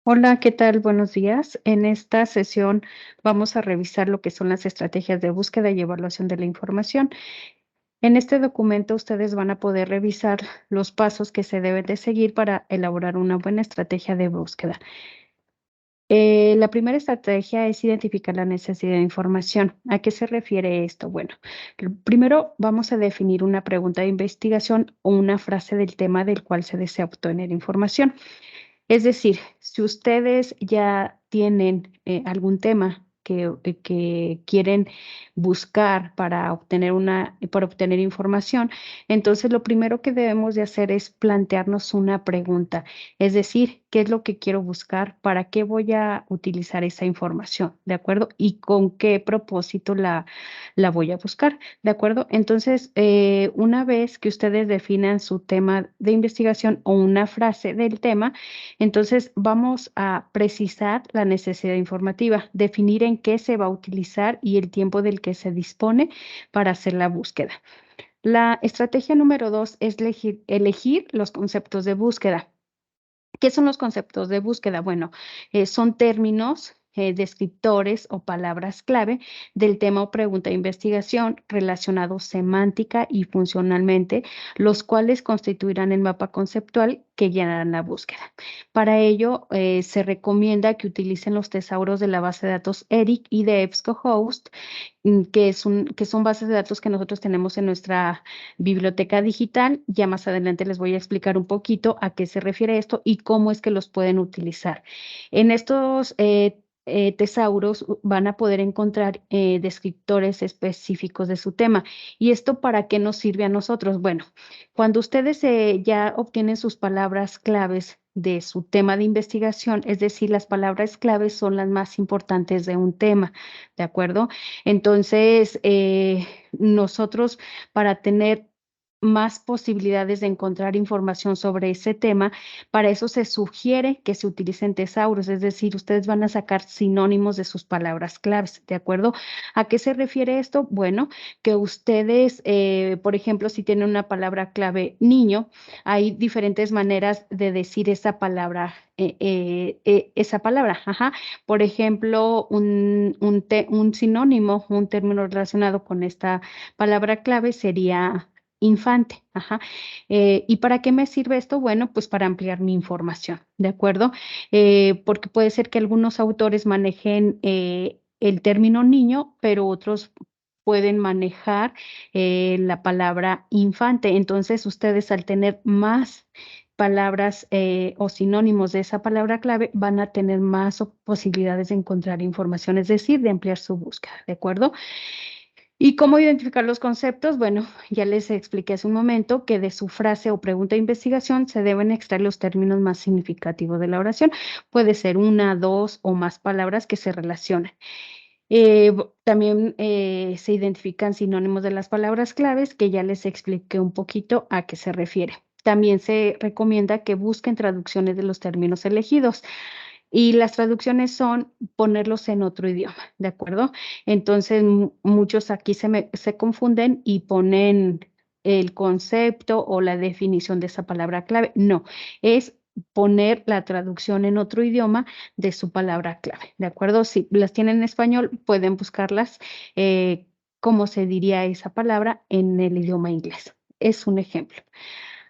Hola, ¿qué tal? Buenos días. En esta sesión vamos a revisar lo que son las estrategias de búsqueda y evaluación de la información. En este documento ustedes van a poder revisar los pasos que se deben de seguir para elaborar una buena estrategia de búsqueda. La primera estrategia es identificar la necesidad de información. ¿A qué se refiere esto? Bueno, primero vamos a definir una pregunta de investigación o una frase del tema del cual se desea obtener información. Es decir, si ustedes ya tienen algún tema que quieren buscar para obtener información, entonces lo primero que debemos de hacer es plantearnos una pregunta. Es decir, ¿qué es lo que quiero buscar? ¿Para qué voy a utilizar esa información? ¿De acuerdo? ¿Y con qué propósito la voy a buscar? ¿De acuerdo? Entonces, una vez que ustedes definan su tema de investigación o una frase del tema, entonces vamos a precisar la necesidad informativa, definir en qué se va a utilizar y el tiempo del que se dispone para hacer la búsqueda. La estrategia número 2 es elegir los conceptos de búsqueda. ¿Qué son los conceptos de búsqueda? Bueno, son términos, descriptores o palabras clave del tema o pregunta de investigación relacionados semántica y funcionalmente, los cuales constituirán el mapa conceptual que llenarán la búsqueda. Para ello, se recomienda que utilicen los tesauros de la base de datos ERIC y de EBSCOhost, que son bases de datos que nosotros tenemos en nuestra biblioteca digital. Ya más adelante les voy a explicar un poquito a qué se refiere esto y cómo es que los pueden utilizar. En estos tesauros van a poder encontrar descriptores específicos de su tema. ¿Y esto para qué nos sirve a nosotros? Bueno, cuando ustedes ya obtienen sus palabras claves de su tema de investigación, es decir, las palabras claves son las más importantes de un tema, ¿de acuerdo? Entonces, nosotros para tener más posibilidades de encontrar información sobre ese tema, para eso se sugiere que se utilicen tesauros, es decir, ustedes van a sacar sinónimos de sus palabras claves, ¿de acuerdo? ¿A qué se refiere esto? Bueno, que ustedes, por ejemplo, si tienen una palabra clave niño, hay diferentes maneras de decir esa palabra, ajá. Por ejemplo, un sinónimo, un término relacionado con esta palabra clave sería infante. Ajá. ¿Y para qué me sirve esto? Bueno, pues para ampliar mi información, ¿de acuerdo? Porque puede ser que algunos autores manejen el término niño, pero otros pueden manejar la palabra infante. Entonces, ustedes al tener más palabras o sinónimos de esa palabra clave, van a tener más posibilidades de encontrar información, es decir, de ampliar su búsqueda, ¿de acuerdo? ¿Y cómo identificar los conceptos? Bueno, ya les expliqué hace un momento que de su frase o pregunta de investigación se deben extraer los términos más significativos de la oración. Puede ser una, dos o más palabras que se relacionan. También se identifican sinónimos de las palabras claves, que ya les expliqué un poquito a qué se refiere. También se recomienda que busquen traducciones de los términos elegidos. Y las traducciones son ponerlos en otro idioma, ¿de acuerdo? Entonces, muchos aquí se confunden y ponen el concepto o la definición de esa palabra clave. No, es poner la traducción en otro idioma de su palabra clave, ¿de acuerdo? Si las tienen en español, pueden buscarlas, cómo se diría esa palabra en el idioma inglés. Es un ejemplo.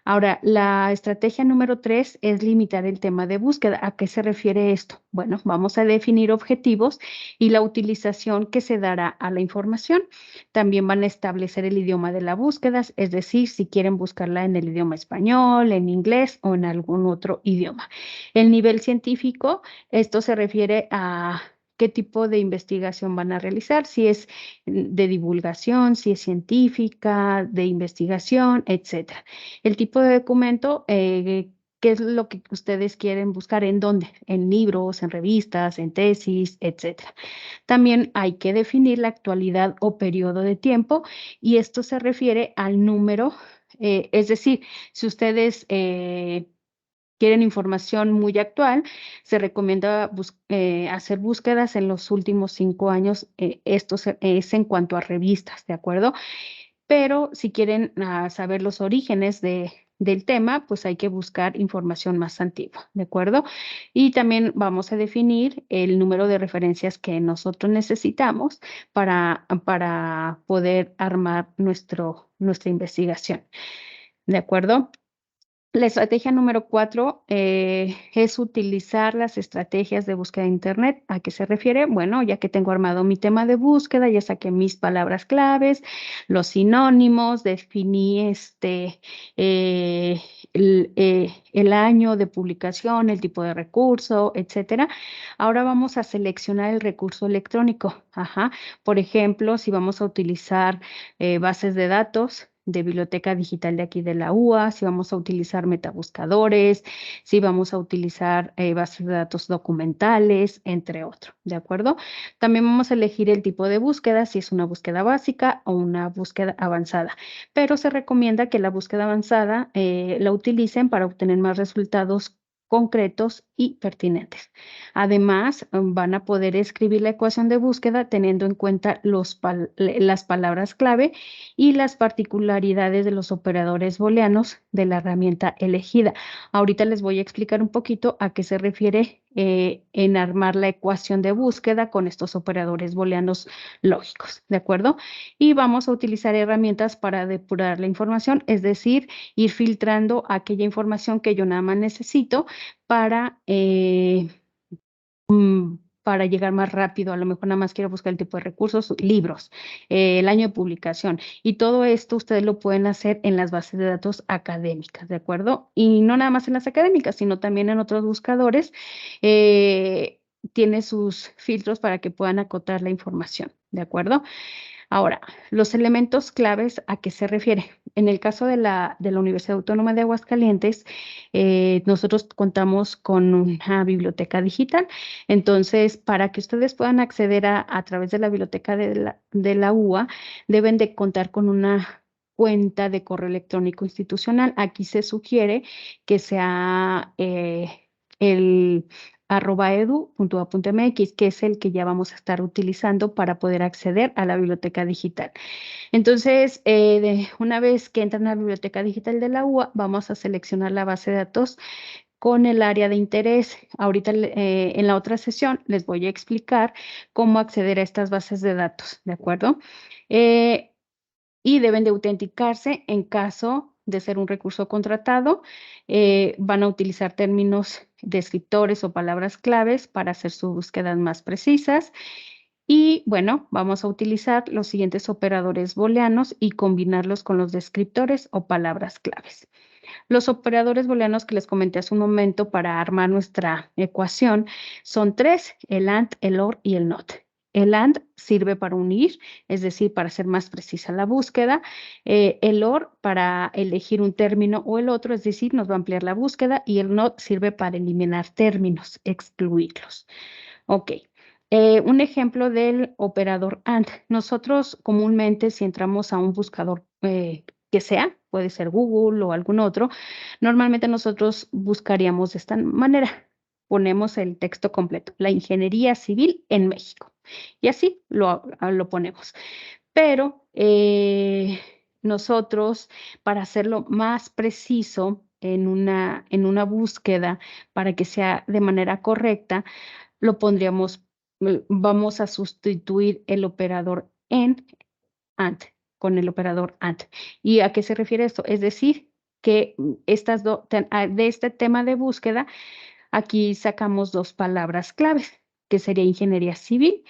Ahora, la estrategia número 3 es limitar el tema de búsqueda. ¿A qué se refiere esto? Bueno, vamos a definir objetivos y la utilización que se dará a la información. También van a establecer el idioma de la búsqueda, es decir, si quieren buscarla en el idioma español, en inglés o en algún otro idioma. El nivel científico, esto se refiere a qué tipo de investigación van a realizar, si es de divulgación, si es científica, de investigación, etcétera. El tipo de documento, qué es lo que ustedes quieren buscar, en dónde, en libros, en revistas, en tesis, etcétera. También hay que definir la actualidad o periodo de tiempo y esto se refiere al número, es decir, si ustedes quieren información muy actual, se recomienda hacer búsquedas en los últimos 5 años. Esto es en cuanto a revistas, ¿de acuerdo? Pero si quieren saber los orígenes del tema, pues hay que buscar información más antigua, ¿de acuerdo? Y también vamos a definir el número de referencias que nosotros necesitamos para poder armar nuestra investigación, ¿de acuerdo? La estrategia número 4 es utilizar las estrategias de búsqueda de Internet. ¿A qué se refiere? Bueno, ya que tengo armado mi tema de búsqueda, ya saqué mis palabras claves, los sinónimos, definí eh, el año de publicación, el tipo de recurso, etcétera. Ahora vamos a seleccionar el recurso electrónico. Ajá. Por ejemplo, si vamos a utilizar bases de datos de biblioteca digital de aquí de la UA, si vamos a utilizar metabuscadores, si vamos a utilizar bases de datos documentales, entre otros, ¿de acuerdo? También vamos a elegir el tipo de búsqueda, si es una búsqueda básica o una búsqueda avanzada, pero se recomienda que la búsqueda avanzada la utilicen para obtener más resultados concretos y pertinentes. Además, van a poder escribir la ecuación de búsqueda teniendo en cuenta las palabras clave y las particularidades de los operadores booleanos de la herramienta elegida. Ahorita les voy a explicar un poquito a qué se refiere en armar la ecuación de búsqueda con estos operadores booleanos lógicos, ¿de acuerdo? Y vamos a utilizar herramientas para depurar la información, es decir, ir filtrando aquella información que yo nada más necesito para para llegar más rápido. A lo mejor nada más quiero buscar el tipo de recursos, libros, el año de publicación. Y todo esto ustedes lo pueden hacer en las bases de datos académicas, ¿de acuerdo? Y no nada más en las académicas, sino también en otros buscadores. Tiene sus filtros para que puedan acotar la información, ¿de acuerdo? Ahora, los elementos claves, ¿a qué se refiere? En el caso de la Universidad Autónoma de Aguascalientes, nosotros contamos con una biblioteca digital. Entonces, para que ustedes puedan acceder a través de la biblioteca de la UA, deben de contar con una cuenta de correo electrónico institucional. Aquí se sugiere que sea el @edu.ua.mx, que es el que ya vamos a estar utilizando para poder acceder a la biblioteca digital. Entonces, una vez que entran a la biblioteca digital de la UA, vamos a seleccionar la base de datos con el área de interés. Ahorita en la otra sesión les voy a explicar cómo acceder a estas bases de datos, ¿de acuerdo? Y deben de autenticarse en caso de ser un recurso contratado. Van a utilizar términos descriptores o palabras claves para hacer sus búsquedas más precisas. Y bueno, vamos a utilizar los siguientes operadores booleanos y combinarlos con los descriptores o palabras claves. Los operadores booleanos que les comenté hace un momento para armar nuestra ecuación son 3, el AND, el OR y el NOT. El AND sirve para unir, es decir, para hacer más precisa la búsqueda. El OR para elegir un término o el otro, es decir, nos va a ampliar la búsqueda. Y el NOT sirve para eliminar términos, excluirlos. Ok. Un ejemplo del operador AND. Nosotros comúnmente si entramos a un buscador que sea, puede ser Google o algún otro, normalmente nosotros buscaríamos de esta manera. Ponemos el texto completo, la ingeniería civil en México. Y así lo ponemos. Pero nosotros, para hacerlo más preciso en una búsqueda, para que sea de manera correcta, lo pondríamos, vamos a sustituir el operador en AND con el operador AND. ¿Y a qué se refiere esto? Es decir, que de este tema de búsqueda, aquí sacamos dos palabras claves, que sería ingeniería civil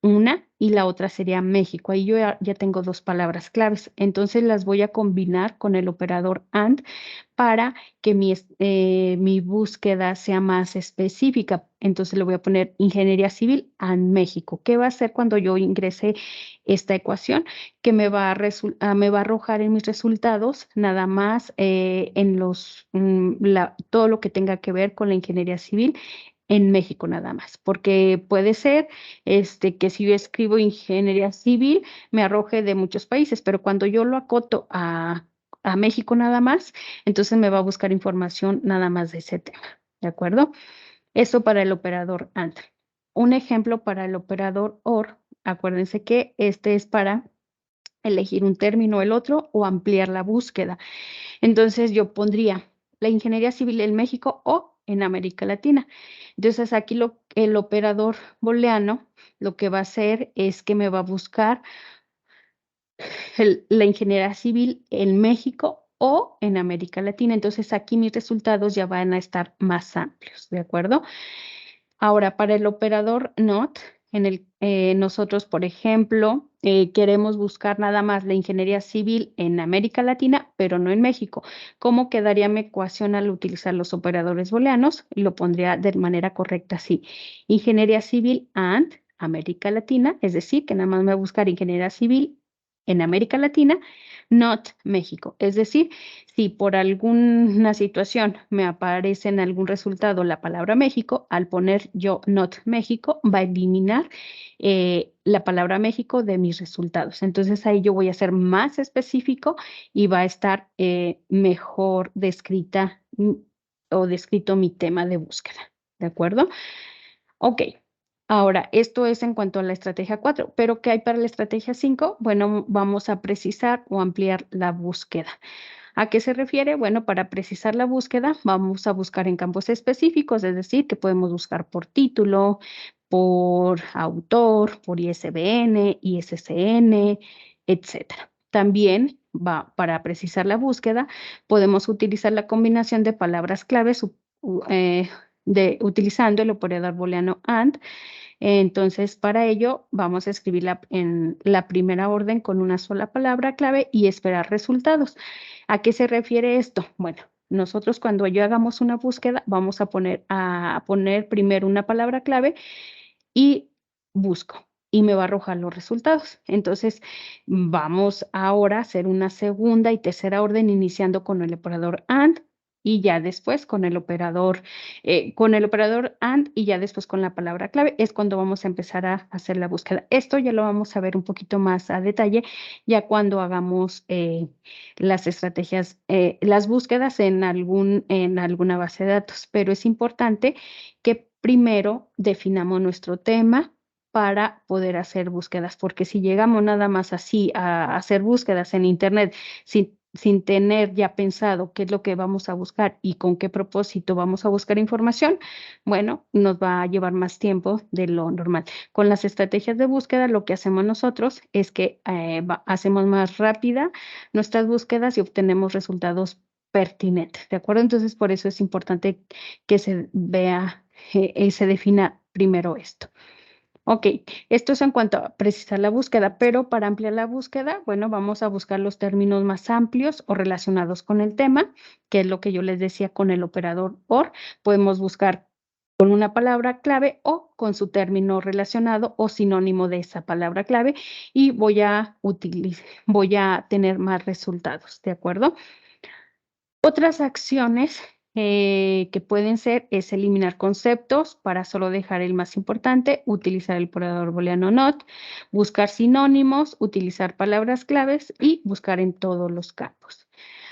una y la otra sería México. Ahí yo ya tengo dos palabras claves. Entonces las voy a combinar con el operador AND para que mi búsqueda sea más específica. Entonces le voy a poner ingeniería civil AND México. ¿Qué va a hacer cuando yo ingrese esta ecuación? Que me va a arrojar en mis resultados nada más todo lo que tenga que ver con la ingeniería civil en México nada más, porque puede ser que si yo escribo ingeniería civil me arroje de muchos países, pero cuando yo lo acoto a México nada más, entonces me va a buscar información nada más de ese tema, ¿de acuerdo? Eso para el operador AND. Un ejemplo para el operador OR, acuérdense que este es para elegir un término o el otro o ampliar la búsqueda. Entonces yo pondría la ingeniería civil en México o en América Latina. Entonces aquí el operador booleano lo que va a hacer es que me va a buscar la ingeniería civil en México o en América Latina. Entonces aquí mis resultados ya van a estar más amplios, ¿de acuerdo? Ahora, para el operador NOT, nosotros, por ejemplo, queremos buscar nada más la ingeniería civil en América Latina, pero no en México. ¿Cómo quedaría mi ecuación al utilizar los operadores booleanos? Lo pondría de manera correcta así. Ingeniería civil and América Latina, es decir, que nada más me va a buscar ingeniería civil en América Latina, not México. Es decir, si por alguna situación me aparece en algún resultado la palabra México, al poner yo not México, va a eliminar la palabra México de mis resultados. Entonces ahí yo voy a ser más específico y va a estar mejor descrita o descrito mi tema de búsqueda. ¿De acuerdo? Ok. Ahora, esto es en cuanto a la estrategia 4, pero ¿qué hay para la estrategia 5? Bueno, vamos a precisar o ampliar la búsqueda. ¿A qué se refiere? Bueno, para precisar la búsqueda, vamos a buscar en campos específicos, es decir, que podemos buscar por título, por autor, por ISBN, ISSN, etcétera. También para precisar la búsqueda, podemos utilizar la combinación de palabras claves utilizando el operador booleano AND. Entonces, para ello, vamos a escribirla en la primera orden con una sola palabra clave y esperar resultados. ¿A qué se refiere esto? Bueno, nosotros cuando yo hagamos una búsqueda, vamos a poner primero una palabra clave y busco y me va a arrojar los resultados. Entonces, vamos ahora a hacer una segunda y tercera orden iniciando con el operador AND y ya después con el operador AND y ya después con la palabra clave es cuando vamos a empezar a hacer la búsqueda. Esto ya lo vamos a ver un poquito más a detalle ya cuando hagamos las estrategias, las búsquedas en alguna base de datos, pero es importante que primero definamos nuestro tema para poder hacer búsquedas, porque si llegamos nada más así a hacer búsquedas en Internet sin tener ya pensado qué es lo que vamos a buscar y con qué propósito vamos a buscar información, bueno, nos va a llevar más tiempo de lo normal. Con las estrategias de búsqueda, lo que hacemos nosotros es que hacemos más rápida nuestras búsquedas y obtenemos resultados pertinentes, ¿de acuerdo? Entonces, por eso es importante que se vea se defina primero esto. Ok, esto es en cuanto a precisar la búsqueda, pero para ampliar la búsqueda, bueno, vamos a buscar los términos más amplios o relacionados con el tema, que es lo que yo les decía con el operador OR. Podemos buscar con una palabra clave o con su término relacionado o sinónimo de esa palabra clave y voy a tener más resultados, ¿de acuerdo? Otras acciones que pueden ser es eliminar conceptos para solo dejar el más importante, utilizar el operador booleano not, buscar sinónimos, utilizar palabras claves y buscar en todos los campos.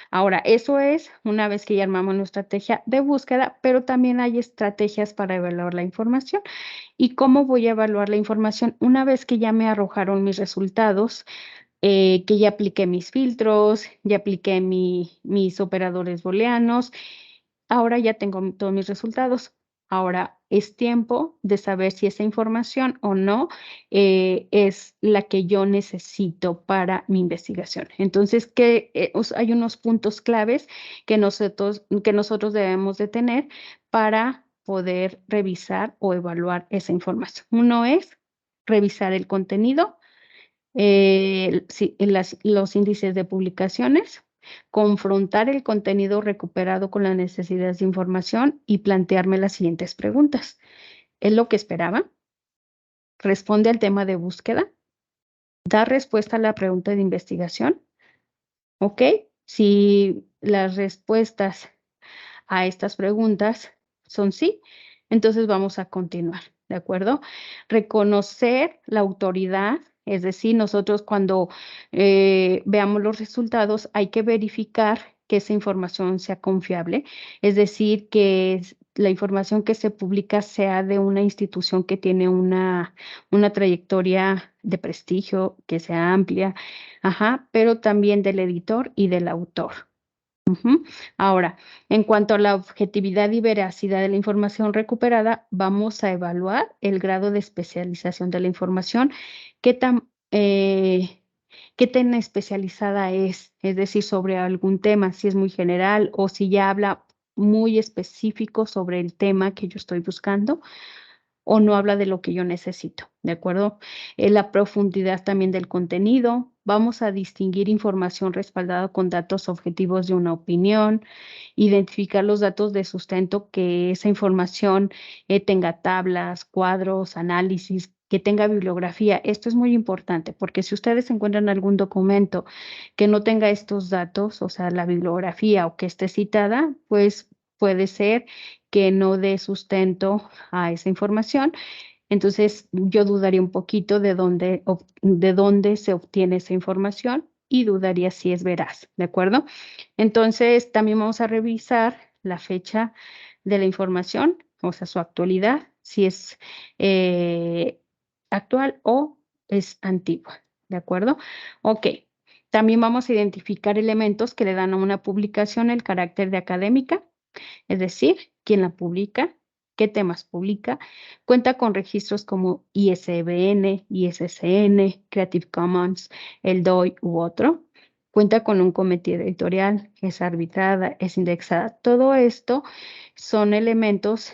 Ahora, eso es una vez que ya armamos nuestra estrategia de búsqueda, pero también hay estrategias para evaluar la información. ¿Y cómo voy a evaluar la información? Una vez que ya me arrojaron mis resultados, que ya apliqué mis filtros, ya apliqué mis operadores booleanos, ahora ya tengo todos mis resultados. Ahora es tiempo de saber si esa información o no es la que yo necesito para mi investigación. Entonces, hay unos puntos claves que nosotros debemos de tener para poder revisar o evaluar esa información. Uno es revisar el contenido, los índices de publicaciones, confrontar el contenido recuperado con las necesidades de información y plantearme las siguientes preguntas. ¿Es lo que esperaba? ¿Responde al tema de búsqueda? ¿Da respuesta a la pregunta de investigación? ¿Ok? Si las respuestas a estas preguntas son sí, entonces vamos a continuar, ¿de acuerdo? Reconocer la autoridad Es decir, nosotros cuando veamos los resultados hay que verificar que esa información sea confiable, es decir, que la información que se publica sea de una institución que tiene una trayectoria de prestigio, que sea amplia, ajá, pero también del editor y del autor. Ujú. Ahora, en cuanto a la objetividad y veracidad de la información recuperada, vamos a evaluar el grado de especialización de la información, qué tan, qué tan especializada es decir, sobre algún tema, si es muy general o si ya habla muy específico sobre el tema que yo estoy buscando o no habla de lo que yo necesito, ¿de acuerdo? La profundidad también del contenido. Vamos a distinguir información respaldada con datos objetivos de una opinión, identificar los datos de sustento, que esa información tenga tablas, cuadros, análisis, que tenga bibliografía. Esto es muy importante porque si ustedes encuentran algún documento que no tenga estos datos, o sea, la bibliografía o que esté citada, pues puede ser que no dé sustento a esa información. Entonces, yo dudaría un poquito de dónde se obtiene esa información y dudaría si es veraz, ¿de acuerdo? Entonces, también vamos a revisar la fecha de la información, o sea, su actualidad, si es actual o es antigua, ¿de acuerdo? Ok. También vamos a identificar elementos que le dan a una publicación el carácter de académica, es decir, quién la publica, qué temas publica, cuenta con registros como ISBN, ISSN, Creative Commons, el DOI u otro, cuenta con un comité editorial, es arbitrada, es indexada. Todo esto son elementos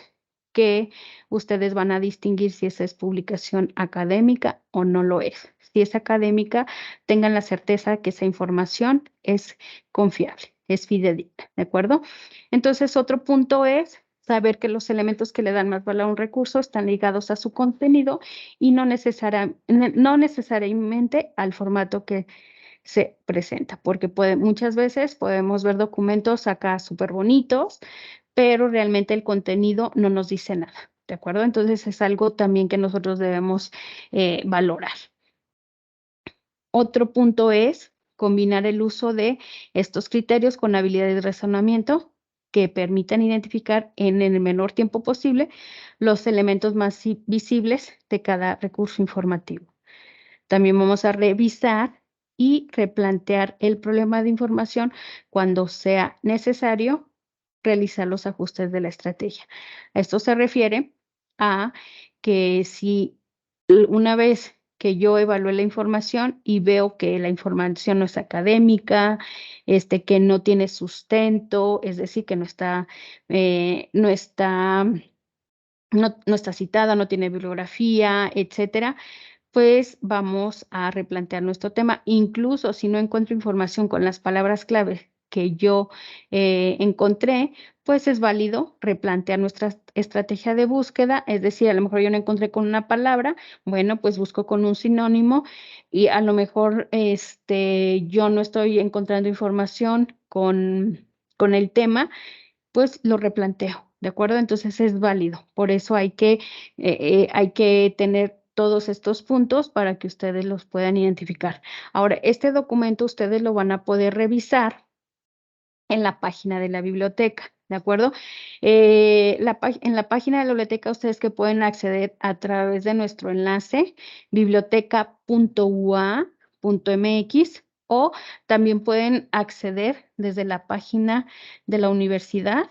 que ustedes van a distinguir si esa es publicación académica o no lo es. Si es académica, tengan la certeza que esa información es confiable, es fidedigna, ¿de acuerdo? Entonces, otro punto es saber que los elementos que le dan más valor a un recurso están ligados a su contenido y no necesariamente al formato que se presenta, porque muchas veces podemos ver documentos acá súper bonitos, pero realmente el contenido no nos dice nada, ¿de acuerdo? Entonces, es algo también que nosotros debemos valorar. Otro punto es combinar el uso de estos criterios con habilidades de razonamiento que permitan identificar en el menor tiempo posible los elementos más visibles de cada recurso informativo. También vamos a revisar y replantear el problema de información cuando sea necesario realizar los ajustes de la estrategia. Esto se refiere a que si una vez que yo evalúe la información y veo que la información no es académica, que no tiene sustento, es decir, que no está citada, no tiene bibliografía, etcétera, pues vamos a replantear nuestro tema. Incluso si no encuentro información con las palabras clave que yo encontré, pues es válido replantear nuestra estrategia de búsqueda. Es decir, a lo mejor yo no encontré con una palabra, bueno, pues busco con un sinónimo y a lo mejor yo no estoy encontrando información con el tema, pues lo replanteo, ¿de acuerdo? Entonces es válido. Por eso hay que tener todos estos puntos para que ustedes los puedan identificar. Ahora, este documento ustedes lo van a poder revisar en la página de la biblioteca, ¿de acuerdo? En la página de la biblioteca ustedes que pueden acceder a través de nuestro enlace biblioteca.ua.mx o también pueden acceder desde la página de la universidad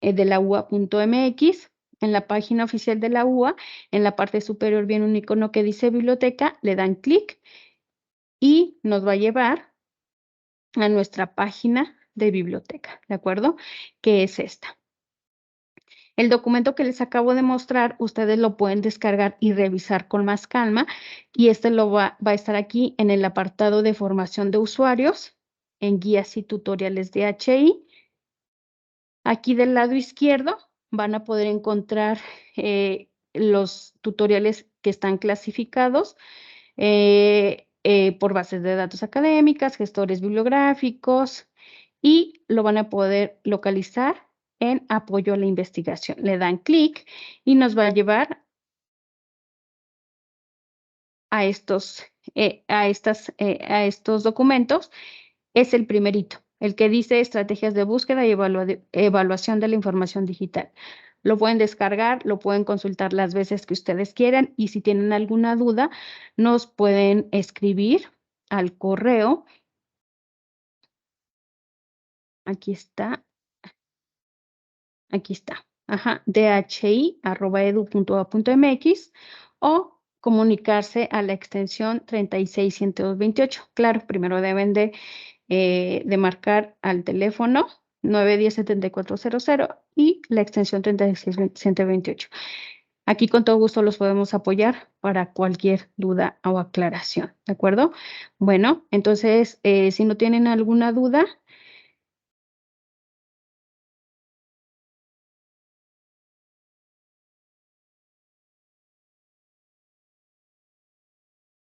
de la UA.mx. En la página oficial de la UA, en la parte superior viene un icono que dice biblioteca, le dan clic y nos va a llevar a nuestra página de biblioteca, ¿de acuerdo? Que es esta. El documento que les acabo de mostrar, ustedes lo pueden descargar y revisar con más calma y va a estar aquí en el apartado de formación de usuarios, en guías y tutoriales de HI. Aquí del lado izquierdo van a poder encontrar los tutoriales que están clasificados por bases de datos académicas, gestores bibliográficos y lo van a poder localizar en apoyo a la investigación. Le dan clic y nos va a llevar a estos, a estos documentos es el primerito, el que dice estrategias de búsqueda y evaluación de la información digital. Lo pueden descargar, lo pueden consultar las veces que ustedes quieran y si tienen alguna duda, nos pueden escribir al correo. Aquí está, ajá, dhi@edu.a.mx o comunicarse a la extensión 36-128. Claro, primero deben de marcar al teléfono 910-7400 y la extensión 36-128. Aquí con todo gusto los podemos apoyar para cualquier duda o aclaración, ¿de acuerdo? Bueno, entonces, si no tienen alguna duda,